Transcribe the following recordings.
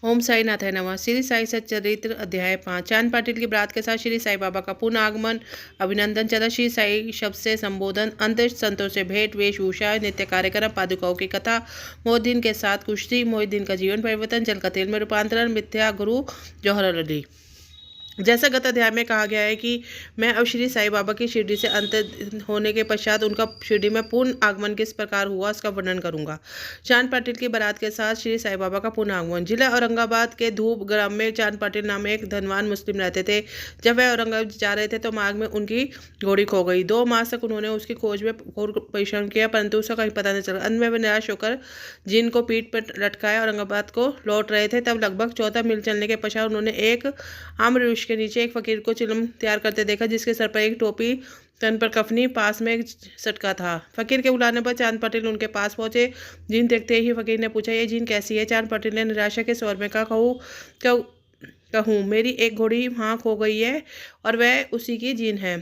ओम साई नाथाय नमः। श्री साई सच्चरित्र अध्याय 5। चांद पाटिल की बारात के साथ श्री साई बाबा का पुनः आगमन, अभिनंदन चला, श्री साई शब्द से संबोधन, अंत संतों से भेंट, वेशभूषा, नित्य कार्यक्रम, पादुकाओं की कथा, मोहिद्दीन के साथ कुश्ती, मोहिद्दीन का जीवन परिवर्तन, जल का तेल में रूपांतरण, मिथ्या गुरु जौहर अली। जैसा गत अध्याय में कहा गया है कि मैं अब श्री साई बाबा की शिरडी से अंत होने के पश्चात उनका शिरडी में पूर्ण आगमन किस प्रकार हुआ उसका वर्णन करूंगा। चांद पाटिल की बारात के साथ श्री साई बाबा का पुनः आगमन। जिला औरंगाबाद के धूप ग्राम में चांद पाटिल नाम एक धनवान मुस्लिम रहते थे। जब वह औरंगाबाद जा रहे थे तो मार्ग में उनकी घोड़ी खो गई। 2 मास तक उन्होंने उसकी खोज में घोर परिश्रम किया, परंतु उसका कहीं पता नहीं चला। अंत में वे निराश होकर जिनको पीठ पर लटकाए औरंगाबाद को लौट रहे थे। तब लगभग 14 मील चलने के पश्चात उन्होंने एक आम्र वृक्ष के नीचे एक फकीर को चिलम तैयार करते देखा, जिसके सर पर एक टोपी, तन पर कफनी, पास में एक सटका था। फकीर के बुलाने पर चांद पाटिल उनके पास पहुंचे। जीन देखते ही फकीर ने पूछा, ये जीन कैसी है? चांद पाटिल ने निराशा के स्वर में कहा, कहूँ मेरी एक घोड़ी वहाँ खो गई है और वह उसी की जीन है।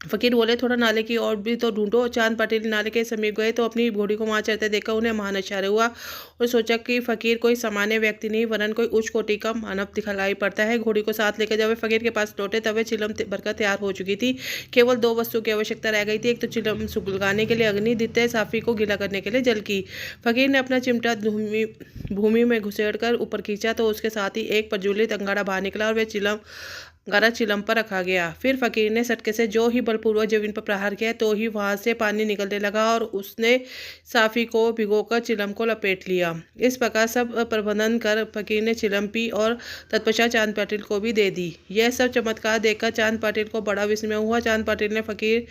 फकीर बोले, थोड़ा नाले की ओर भी तो ढूंढो। चांद पाटिल नाले के समीप गए तो अपनी घोड़ी को वहां चलते देखा उन्हें महान आश्चर्य हुआ और सोचा कि फकीर कोई सामान्य व्यक्ति नहीं वरन कोई उच्च कोटि का मानव दिखलाई पड़ता है। घोड़ी को साथ लेकर जब वे फकीर के पास लौटे तब वे चिलम भरकर तैयार हो चुकी थी। केवल 2 वस्तु की आवश्यकता रह गई थी, एक तो चिलम सुलगाने के लिए अग्नि, द्वितीय साफी को गीला करने के लिए जल की। फकीर ने अपना चिमटा भूमि में घुसेड़ कर ऊपर खींचा तो उसके साथ ही एक प्रज्वलित अंगारा बाहर निकला और वह गारा चिलम पर रखा गया। फिर फकीर ने सटके से जो ही बलपूर्वक जमीन पर प्रहार किया तो ही वहां से पानी निकलने लगा और उसने साफी को भिगोकर चिलम को लपेट लिया। इस प्रकार सब प्रबंधन कर फकीर ने चिलम पी और तत्पश्चात चांद पाटिल को भी दे दी। यह सब चमत्कार देखकर चांद पाटिल को बड़ा विस्मय हुआ। चांद पाटिल ने फकीर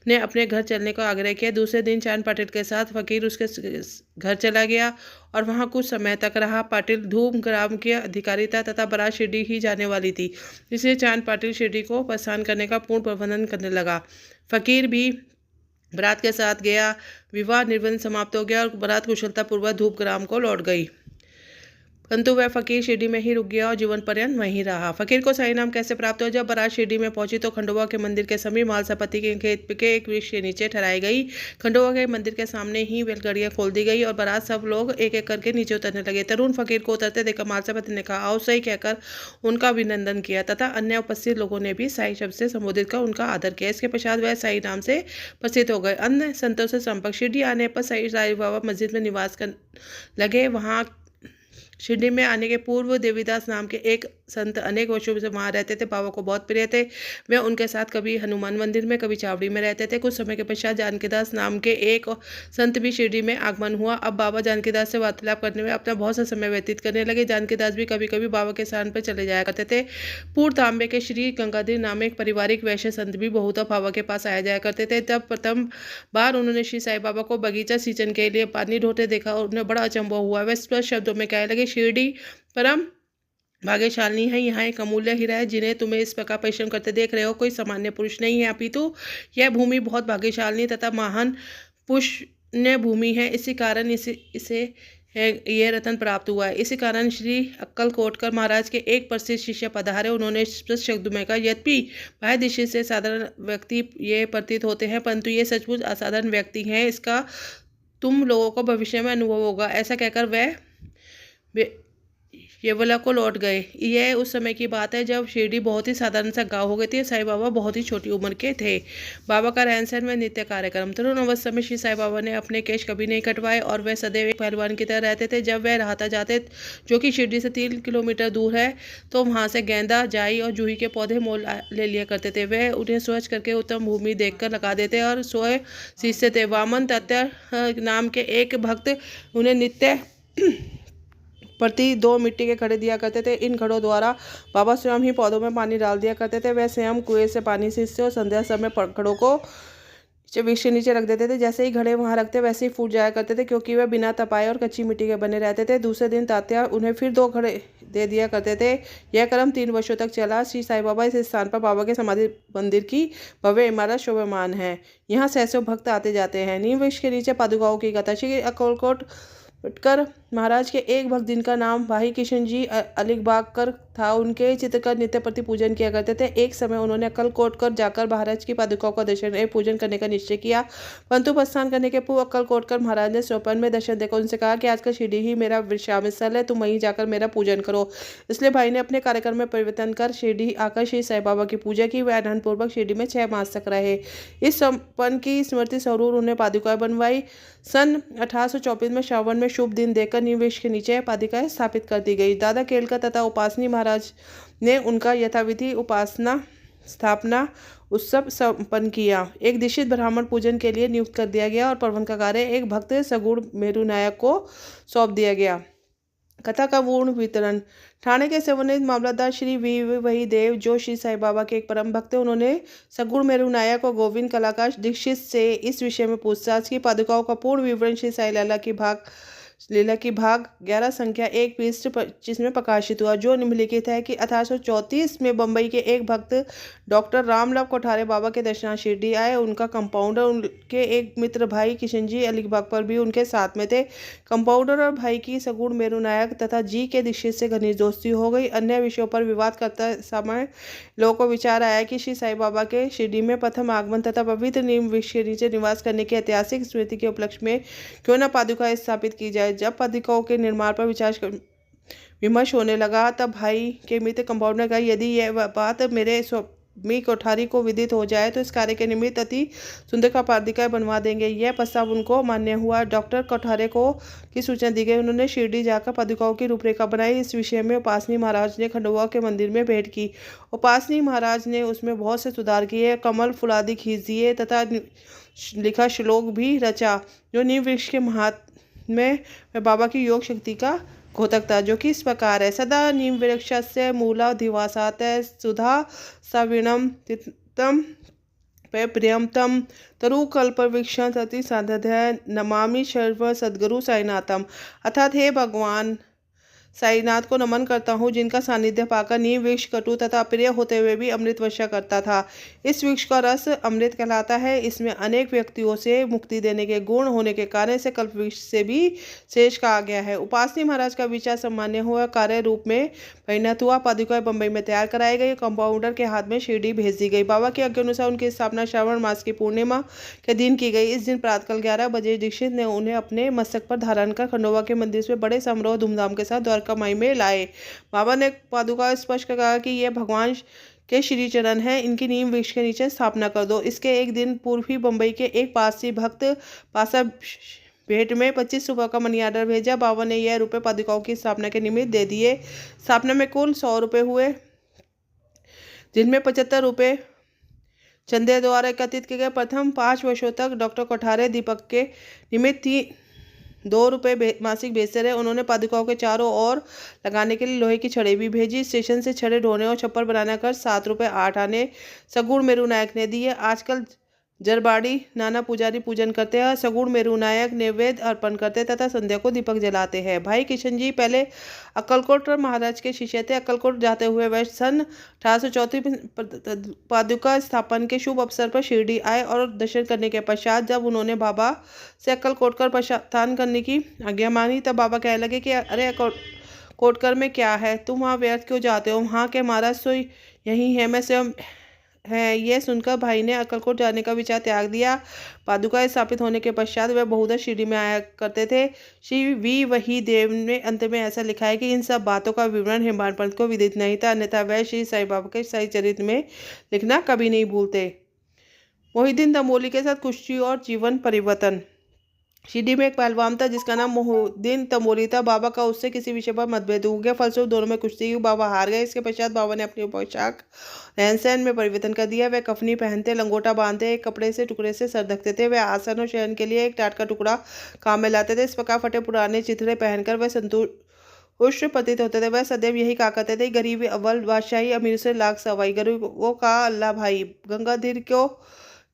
ने अपने घर चलने का आग्रह किया। दूसरे दिन चांद पाटिल के साथ फकीर उसके घर चला गया और वहां कुछ समय तक रहा। पाटिल धूप ग्राम के अधिकारी था तथा बारात शिरडी ही जाने वाली थी, इसलिए चांद पाटिल शिरडी को प्रस्थान करने का पूर्ण प्रबंधन करने लगा। फकीर भी बारात के साथ गया। विवाह निर्बंध समाप्त हो गया और बारात कुशलतापूर्वक धूप ग्राम को लौट गई, परंतु वह फकीर शिरडी में ही रुक गया और जीवन पर्यंत वहीं रहा। फकीर को सही नाम कैसे प्राप्त हुआ? जब बारात शिरडी में पहुंची तो खंडोबा के मंदिर के समीप मालसापति के खेत के एक वृक्ष के नीचे ठहराई गई। खंडोबा के मंदिर के सामने ही बैलगाड़ियां खोल दी गई और बारात सब लोग एक एक करके नीचे उतरने लगे। तरुण फकीर को उतरते देखकर मालसापति ने कहा, आओ सही कहकर उनका अभिनंदन किया तथा अन्य उपस्थित लोगों ने भी साई शब्द से संबोधित कर उनका आदर किया। इसके पश्चात वह साई नाम से प्रसिद्ध हो गए। अन्य संतों से संपर्क। शिरडी आने पर साई बाबा मस्जिद में निवास कर लगे। वहाँ शिरडी में आने के पूर्व देवीदास नाम के एक संत अनेक वर्षों से वहाँ रहते थे। बाबा को बहुत प्रिय थे। वे उनके साथ कभी हनुमान मंदिर में कभी चावड़ी में रहते थे। कुछ समय के पश्चात जानकीदास नाम के एक संत भी शिरडी में आगमन हुआ। अब बाबा जानकीदास से वार्तालाप करने में अपना बहुत सा समय व्यतीत करने लगे। जानकीदास भी कभी कभी बाबा के स्थान पर चले जाया करते थे। पूर्व तांबे के श्री गंगाधर नाम एक पारिवारिक वैश्य संत भी बहुत बाबा के पास आया जाया करते थे। तब प्रथम बार उन्होंने श्री साई बाबा को बगीचा सिंचन के लिए पानी ढोते देखा और उन्हें बड़ा अचंभव हुआ। वे स्पष्ट शब्दों में कहने लगे, शिरडी परम भाग्यशालिनी है। यहाँ एक अमूल्य हीरा है जिन्हें तुम्हें इस प्रकार परिश्रम करते देख रहे हो। कोई सामान्य पुरुष नहीं है, अपितु यह भूमि बहुत भाग्यशालिनी तथा महान पुण्य भूमि है। इसी कारण इसे यह रत्न प्राप्त हुआ है। इसी कारण श्री अक्कलकोटकर महाराज के एक प्रसिद्ध शिष्य पधारे। उन्होंने स्पष्ट शब्दों में कहा, यद्यपि बाह्य दृष्टि से साधारण व्यक्ति ये प्रतीत होते हैं, परंतु ये सचमुच असाधारण व्यक्ति हैं। इसका तुम लोगों को भविष्य में अनुभव होगा। ऐसा कहकर वह येवला को लौट गए। यह उस समय की बात है जब शिरडी बहुत ही साधारण सा गाँव हो गई थी। साई बाबा बहुत ही छोटी उम्र के थे। बाबा का रहन सहन में नित्य कार्यक्रम। तरुण अवस्था में श्री साई बाबा ने अपने केश कभी नहीं कटवाए और वह सदैव एक पहलवान की तरह रहते थे। जब वह राहता जाते, जो कि शिरडी से 3 किलोमीटर दूर है, तो वहाँ से गेंदा, जाई और जूही के पौधे मोल ले लिया करते थे। वह उन्हें स्वच्छ करके उत्तम भूमि देखकर लगा देते और सोए सींचते थे। वामन तत्य नाम के एक भक्त उन्हें नित्य प्रति 2 मिट्टी के घड़े दिया करते थे। इन घड़ों द्वारा बाबा स्वयं ही पौधों में पानी डाल दिया करते थे। वह स्वयं कुएं से पानी सींचते और संध्या समय घड़ों को वृक्ष के नीचे रख देते थे। जैसे ही घड़े वहां रखते वैसे ही फूट जाया करते थे, क्योंकि वे बिना तपाए और कच्ची मिट्टी के बने रहते थे। दूसरे दिन तात्या उन्हें फिर 2 घड़े दे दिया करते थे। यह क्रम 3 वर्षों तक चला। श्री साई बाबा इस स्थान पर बाबा के समाधि मंदिर की भव्य इमारत शोभायमान है। यहाँ सैकड़ों भक्त आते जाते हैं। नीम वृक्ष के नीचे पादुकाओं की कथा। श्री अक्कलकोट कर महाराज के एक भक्त जिनका नाम भाई किशन जी अलीबागकर था, उनके चित्रकर नित्य प्रति पूजन किया करते थे। एक समय उन्होंने अक्कलकोट कर जाकर महाराज की पादुकाओं का दर्शन एवं पूजन करने का निश्चय किया, परंतु प्रस्थान करने के पूर्व अक्कलकोट कर महाराज ने स्वप्न में दर्शन देकर उनसे कहा कि आजकल शिरडी ही मेरा विश्राम स्थल है, तुम वहीं जाकर मेरा पूजन करो। इसलिए भाई ने अपने कार्यक्रम में परिवर्तन कर शिरडी आकर श्री साईं बाबा की पूजा की। वे आनंदपूर्वक शिरडी में 6 मास तक रहे। इस संपन्न की स्मृति स्वरूप उन्हें पादुकाएं बनवाई। सन 1824 में श्रावण में शुभ दिन देखकर नींव वृक्ष के नीचे पादुकाएं स्थापित कर दी गई। दादा केलकर तथा उपासनी महाराज ने उनका यथाविधि उपासना स्थापना उत्सव संपन्न किया। एक दीक्षित ब्राह्मण पूजन के लिए नियुक्त कर दिया गया और प्रबंध का कार्य एक भक्त सगुण मेरू नायक को सौंप दिया गया। कथा का पूर्ण वितरण। ठाणे के सेवानिवृत्त मामलतदार श्री वही देव, जो श्री साईं बाबा के एक परम भक्त हैं, उन्होंने सगुण मेरू नायक और गोविंद कलाकार दीक्षित से इस विषय में पूछताछ की। पादुकाओं का पूर्ण विवरण श्री साईं लीला की भाग 11 संख्या 1 पृष्ठ 25 में प्रकाशित हुआ, जो निम्नलिखित है कि 1834 में बम्बई के एक भक्त डॉक्टर रामलाल कोठारे बाबा के दर्शनार्थ शिरडी आए। उनका कंपाउंडर उनके एक मित्र भाई किशन जी अलीबागकर भी उनके साथ में थे। कंपाउंडर और भाई की सगुण मेरू नायक तथा जी के दीक्षित से घनिष्ठ दोस्ती हो गई। अन्य विषयों पर विवाद करते समय लोगों को विचार आया कि श्री साईं बाबा के शिरडी में प्रथम आगमन तथा पवित्र नीम वृक्ष के नीचे निवास करने की ऐतिहासिक स्मृति के उपलक्ष्य में क्यों न पादुकाएं स्थापित की जाए। जब पादुकाओं के निर्माण पर विचार विमर्श होने लगा, तब भाई के मित्र कंपाउंडर ने कहा, यदि यह बात मेरे स्वामी कोठारी को विदित हो जाए तो इस कार्य के निमित्त अति सुंदर का पादुकाएं बनवा देंगे। यह प्रस्ताव उनको मान्य हुआ। डॉक्टर कोठारे को की सूचना दी गई। उन्होंने शिरडी जाकर पादुकाओं की रूपरेखा बनाई। इस विषय में उपासनी महाराज ने खंडवा के मंदिर में भेंट की। उपासनी महाराज ने उसमें बहुत से सुधार किए, कमल फुलादि खींच दिए तथा लिखा श्लोक भी रचा, जो नीम वृक्ष के महात्म्य में बाबा की योग शक्ति का घोतक था, जो कि इस प्रकार है। सदा नीम वृक्षस्य मूलाधिवासात् सुधा सविणम तितम प्रियमतम तरुकल्पवृक्षं तति साधध्य नमामि सर्व सद्गुरु साईनाथम। अर्थात हे भगवान साईनाथ को नमन करता हूँ, जिनका सानिध्य पाकर नीम वृक्ष कटु तथा अप्रिय होते हुए भी अमृत वर्षा करता था। इस वृक्ष का रस अमृत कहलाता है। इसमें अनेक व्यक्तियों से मुक्ति देने के गुण होने के कारण इसे कल्प वृक्ष से भी श्रेष्ठ कहा गया है। उपासनी महाराज का विचार सम्मान्य हुआ, कार्य रूप में परिणत हुआ। पादुकाएं बम्बई में तैयार कराई गई, कंपाउंडर के हाथ में शिरडी भेज दी गई। बाबा के आज्ञा अनुसार उनकी स्थापना श्रावण मास की पूर्णिमा के दिन की गई। इस दिन प्रातःकाल 11 बजे दीक्षित ने उन्हें अपने मस्तक पर धारण कर खंडवा के मंदिर में बड़े समारोह धूमधाम के साथ द्वारका माई में लाए। बाबा ने पादुका स्पष्ट कहा कि यह भगवान के श्री चरण है, इनकी नीम वृक्ष के नीचे स्थापना कर दो। इसके एक दिन पूर्व ही बम्बई के एक पारसी भक्त पासा भेंट में 25 रुपये का मनी आर्डर भेजा। बाबा ने यह रुपये पादुकाओं की स्थापना के निमित्त दे दिए। स्थापना में कुल 100 रुपये हुए, जिनमें 75 रुपये चंदे द्वारा एकत्रित किए गए। प्रथम 5 वर्षों तक डॉक्टर कोठारे दीपक के निमित्त 2 रुपये मासिक भेजते रहे। उन्होंने पादुकाओं के चारों ओर लगाने के लिए लोहे की छड़ें भी भेजी। स्टेशन से छड़ें ढोने और छप्पर बनाने कर 7 रुपये 8 आने सगुण मेरू नायक ने दिए। आजकल जरबाड़ी नाना पुजारी पूजन करते हैं। सगुण मेरू नायक नैवेद्य अर्पण करते तथा संध्या को दीपक जलाते हैं। भाई किशन जी पहले अक्कलकोट महाराज के शिष्य थे। अक्कलकोट जाते हुए वह सन 1834 पादुका स्थापन के शुभ अवसर पर शिरडी आए और दर्शन करने के पश्चात जब उन्होंने बाबा से अक्कलकोट कर प्रस्थान करने की आज्ञा मांगी, तब बाबा कहने लगे कि अरे कोटकर में क्या है, तुम वहाँ व्यर्थ क्यों जाते हो, वहाँ के महाराज तो यही है, मैं स्वयं है। यह सुनकर भाई ने अक्कलकोट जाने का विचार त्याग दिया। पादुका स्थापित होने के पश्चात वह बहुधा शिरडी में आया करते थे। श्री वही देव ने अंत में ऐसा लिखा है कि इन सब बातों का विवरण हेमबान पंत को विदित नहीं था, अन्यथा वह श्री साईं बाबा के साई चरित्र में लिखना कभी नहीं भूलते। मोहिउद्दीन तमोली के साथ कुश्ती और जीवन परिवर्तन। शिरडी में एक पहलवान था जिसका नाम मोहिउद्दीन तमोली था। बाबा का उससे किसी विषय पर मतभेद हो गया, फलस्वरूप दोनों में कुश्ती हुई। बाबा हार गए। इसके पश्चात बाबा ने अपनी पोशाक रहन सहन में परिवर्तन कर दिया। वे कफनी पहनते, लंगोटा बांधते, एक कपड़े से टुकड़े से सर ढकते थे। वे आसन और शयन के लिए एक टाट का टुकड़ा काम में लाते थे। इस प्रकार फटे पुराने चिथड़े पहनकर वह संतुष्ट प्रतीत होते थे। वह सदैव यही कहा करते थे, गरीबी अव्वल, बादशाही अमीर से लाख सवाई। गरीबों का अल्लाह भाई। गंगाधर को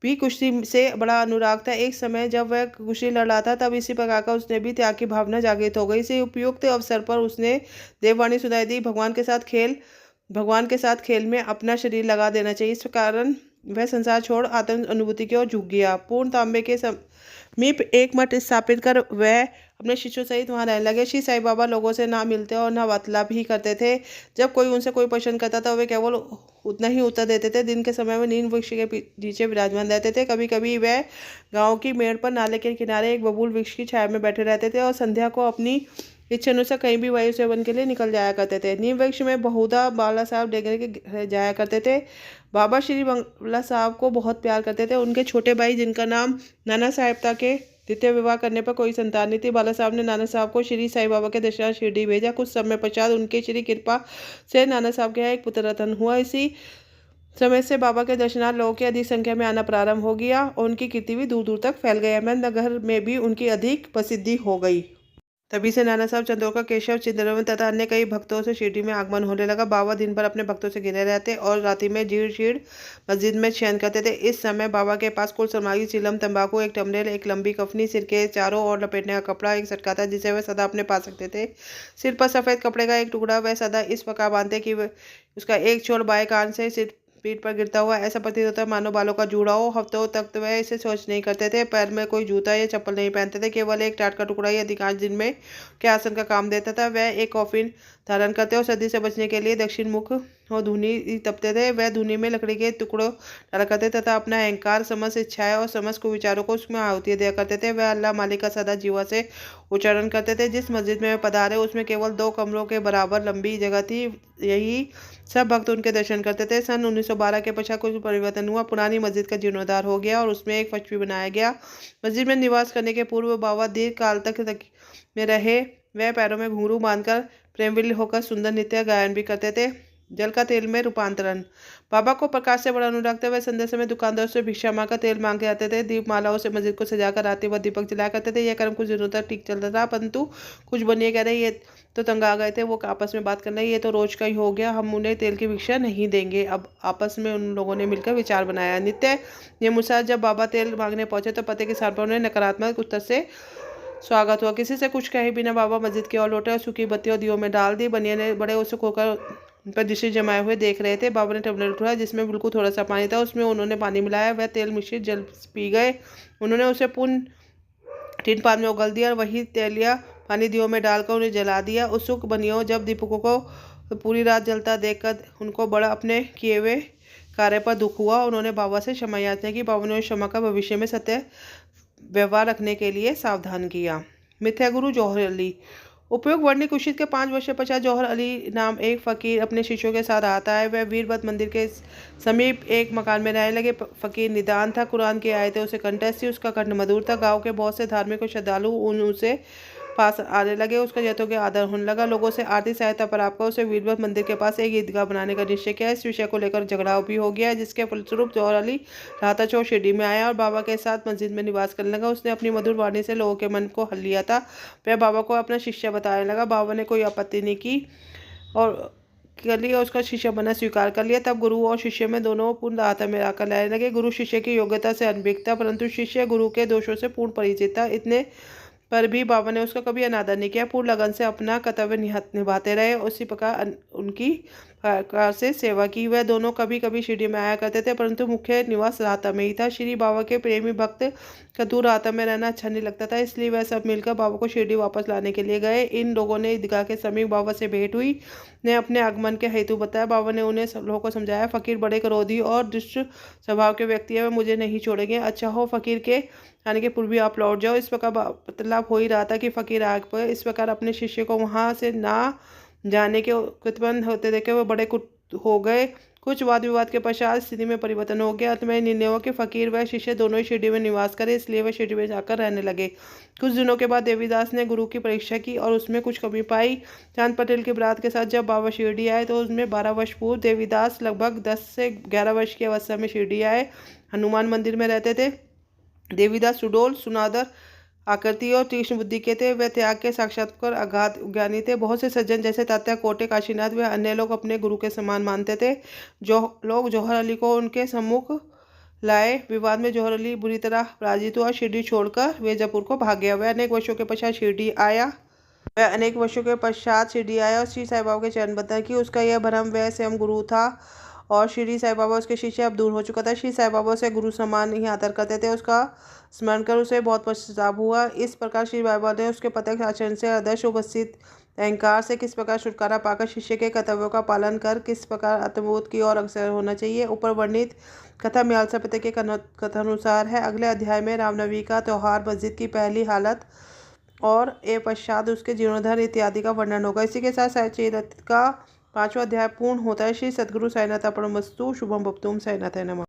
भी कुश्ती से बड़ा अनुराग था। एक समय जब वह कुश्ती लड़ रहा था, तब इसी प्रकार का उसने भी त्याग की भावना जागृत हो गई। इसी उपयुक्त अवसर पर उसने देववाणी सुनाई दी, भगवान के साथ खेल में अपना शरीर लगा देना चाहिए। इस कारण वह संसार छोड़ आत्म अनुभूति की ओर झुक गया। पूर्ण तांबे के समीप एक मठ स्थापित कर वह अपने शिष्यों सहित वहाँ रहने लगे। श्री साईं बाबा लोगों से ना मिलते और ना वार्तालाप ही करते थे। जब कोई उनसे कोई प्रश्न करता था वे केवल उतना ही उत्तर देते थे। दिन के समय में नीम वृक्ष के नीचे विराजमान रहते थे। कभी कभी वह गाँव की मेड़ पर नाले के किनारे एक बबूल वृक्ष की छाया में बैठे रहते थे और संध्या को अपनी इच्छा अनुसार कहीं भी वायु सेवन के लिए निकल जाया करते थे। नीम वृक्ष में बहुधा बाला साहब डेंगरे के जाया करते थे। बाबा श्री बंगला साहब को बहुत प्यार करते थे। उनके छोटे भाई जिनका नाम नाना साहब था के द्वितीय विवाह करने पर कोई संतान नहीं थी। बाला साहब ने नाना साहब को श्री साईं बाबा के दर्शनार्थ शिरडी भेजा। कुछ समय पश्चात उनके श्री कृपा से नाना साहब के यहाँ एक पुत्र रतन हुआ। इसी समय से बाबा के दर्शनार्थ लोगों की अधिक संख्या में आना प्रारंभ हो गया और उनकी कीर्ति भी दूर दूर तक फैल गई। अहमदनगर में भी उनकी अधिक प्रसिद्धि हो गई। तभी से नाना साहब, चंदोरकर, केशव, चिंतनवन तथा अन्य कई भक्तों से शिरडी में आगमन होने लगा। बाबा दिन भर अपने भक्तों से घिरे रहते और रात्रि में जीर्ण शीर्ण मस्जिद में शयन करते थे। इस समय बाबा के पास कुल सामग्री चिलम, तंबाकू, एक टमलेल, एक लंबी कफनी, सिर के चारों ओर लपेटने का कपड़ा, एक सटका था जिसे वह सदा अपने पास रखते थे। सिर पर सफ़ेद कपड़े का एक टुकड़ा वह सदा इस प्रकार बांधते कि उसका एक छोर बाएं कान से सिर पीठ पर गिरता हुआ ऐसा प्रतीत होता मानो बालों का जूड़ा हो। हफ्तों तक तो वह इसे सोच नहीं करते थे। पैर में कोई जूता या चप्पल नहीं पहनते थे। केवल एक टाट का टुकड़ा ही अधिकांश दिन में के आसन का काम देता था। वह एक कॉफिन धारण करते और सर्दी से बचने के लिए दक्षिण मुख और धुनी तपते थे। वह धुनी में लकड़ी के टुकड़ों डाला करते तथा अपना अहंकार, समस्त इच्छाएं और समस्त कुविचारों को उसमें आहुति दिया करते थे। वह अल्लाह मालिक का सदा जीवा से उच्चारण करते थे। जिस मस्जिद में वह पधारे उसमें केवल 2 कमरों के बराबर लंबी जगह थी। यही सब भक्त उनके दर्शन करते थे। सन 1912 के पश्चात कुछ परिवर्तन हुआ। पुरानी मस्जिद का जीर्णोद्धार हो गया और उसमें एक फर्श भी बनाया गया। मस्जिद में निवास करने के पूर्व बाबा दीर्घ काल तक में रहे। वह पैरों में घुंघरू बांधकर प्रेमविल होकर सुंदर नृत्य गायन भी करते थे। जल का तेल में रूपांतरण। बाबा को प्रकाश से बड़ा अनुराग था। वह संध्या समय दुकानदारों से भिक्षा मांगकर तेल मांग के आते थे। दीप मालाओं से मस्जिद को सजाकर रात्रि भर दीपक जलाया करते थे। यह कर्म कुछ दिनों तक ठीक चलता था, परंतु कुछ बनिए कह रहे ये तो तंग आ गए थे। वो आपस में बात करने लगे, ये तो रोज का ही हो गया, हम उन्हें तेल की भिक्षा नहीं देंगे। अब आपस में उन लोगों ने मिलकर विचार बनाया। नित्य नियमानुसार जब बाबा तेल मांगने पहुंचे तो पते के साथ पर उन्हें नकारात्मक उत्तर से स्वागत हुआ। किसी से कुछ कहे बिना बाबा मस्जिद की ओर लौटे और सूखी बत्तियों दियों में डाल दी। बनिया ने बड़े उत्सुक होकर उन पर दृष्टि जमाए हुए देख रहे थे। बाबा ने टबलेट उठाया जिसमें बिल्कुल थोड़ा सा पानी था। उसमें उन्होंने पानी मिलाया। वह तेल मिश्रित जल पी गए। उन्होंने उसे पुनः टिन पान में उगल दिया और वही तेलिया पानी दियों में डालकर उन्हें जला दिया। उत्सुक बनियों जब दीपकों को पूरी रात जलता देखकर उनको बड़ा अपने किए हुए कार्य पर दुख हुआ। उन्होंने बाबा से क्षमा याचना की। बाबा ने क्षमा का भविष्य में सत्य व्यवहार रखने के लिए सावधान किया। मिथ्या गुरु जौहर अली। उपयोग वर्णिक उचित के 5 वर्ष पश्चात जौहर अली नाम एक फ़कीर अपने शिष्यों के साथ आता है। वह वीरभद्र मंदिर के समीप एक मकान में रहने लगे। फ़कीर निदान था। कुरान की आयतें उसे कंठस्थ थी। उसका कंठ मधुर था। गाँव के बहुत से धार्मिक और श्रद्धालु उसे पास आने लगे। उसका जैतों के आदर होने लगा। लोगों से आर्थिक सहायता प्राप्त कर उसे वीरभद्र मंदिर के पास एक ईदगाह बनाने का निश्चय किया। इस विषय को लेकर झगड़ा भी हो गया, जिसके फलस्वरूप जौहर अली राहता चौक शिरडी में आया और बाबा के साथ मस्जिद में निवास करने लगा। उसने अपनी मधुर वाणी से लोगों के मन को हल लिया था। वह बाबा को अपना शिष्य बताने लगा। बाबा ने कोई आपत्ति नहीं की और कर लिया, उसका शिष्य बना स्वीकार कर लिया। तब गुरु और शिष्य में दोनों पूर्ण राहता में आकर रहने लगे। गुरु शिष्य की योग्यता से अनभिज्ञ था, परंतु शिष्य गुरु के दोषों से पूर्ण परिचित था। इतने पर भी बाबा ने उसका कभी अनादर नहीं किया। पूर्ण लगन से अपना कर्तव्य निभाते रहे। उसी प्रकार उनकी प्रकार से सेवा की। वह दोनों कभी कभी शिरडी में आया करते थे, परंतु मुख्य निवास राहता में ही था। श्री बाबा के प्रेमी भक्त का दूर राहता में रहना अच्छा नहीं लगता था, इसलिए वह सब मिलकर बाबा को शिरडी वापस लाने के लिए गए। इन लोगों ने ईदगाह के समीप बाबा से भेंट हुई, ने अपने आगमन के हेतु बताया। बाबा ने उन्हें सब लोगों को समझाया, फ़कीर बड़े क्रोधी और दुष्ट स्वभाव के व्यक्ति है, वे मुझे नहीं छोड़ेंगे। अच्छा हो फ़कीर के आने के पूर्व भी आप लौट जाओ। इस प्रकार वार्तालाप हो ही रहा था कि फ़कीर आग पर इस प्रकार अपने शिष्य को वहाँ से ना जाने के उत्पन्न होते देखे वह बड़े कुट हो गए। कुछ वाद विवाद के पश्चात स्थिति में परिवर्तन हो गया। अंत में निर्णय हुआ कि फ़कीर व शिष्य दोनों ही शिरडी में निवास करें, इसलिए वह शिरडी में जाकर रहने लगे। कुछ दिनों के बाद देवीदास ने गुरु की परीक्षा की और उसमें कुछ कमी पाई। चांद पटेल के बरात के साथ जब बाबा शिरडी आए तो उसमें 12 वर्ष पूर्व देवीदास लगभग 10 से 11 वर्ष की अवस्था में शिरडी आए। हनुमान मंदिर में रहते थे। देवीदास सुडोल, सुनादर आकृति और तीक्ष्ण बुद्धि के थे। वे त्याग के साक्षात्कार अगाध ज्ञानी थे। बहुत से सज्जन जैसे तात्या कोटे, काशीनाथ व अन्य लोग अपने गुरु के समान मानते थे। जो लोग जौहर अली को उनके सम्मुख लाए। विवाद में जौहर अली बुरी तरह पराजित हुआ। शिरडी छोड़कर वे जयपुर को भाग गया। वह अनेक वर्षों के पश्चात शिरडी आया और श्री साईं बाबा के चरण बंदन की। उसका यह भ्रम वह स्वयं गुरु था और शिरडी साईं बाबा उसके शिष्य अब दूर हो चुका था। श्री साईं बाबा उसे गुरु समान ही आदर करते थे। उसका स्मरण कर उसे बहुत पश्चाताप हुआ। इस प्रकार श्री बाबा ने उसके प्रत्यक्ष आचरण से आदर्श उपस्थित अहंकार से किस प्रकार छुटकारा पाकर शिष्य के कर्तव्यों का पालन कर किस प्रकार आत्मबोध की ओर अग्रसर होना चाहिए। ऊपर वर्णित कथा म्यालसा पते के कथानुसार है। अगले अध्याय में रामनवमी का त्यौहार, मस्जिद की पहली हालत और ए पश्चात उसके जीर्णोद्धार इत्यादि का वर्णन होगा। इसी के साथ साईचरित्र का 5वां अध्याय पूर्ण होता है। श्री सद्गुरु साईनाथ अर्पणमस्तु। शुभम भवतु। साईनाथाय नमः।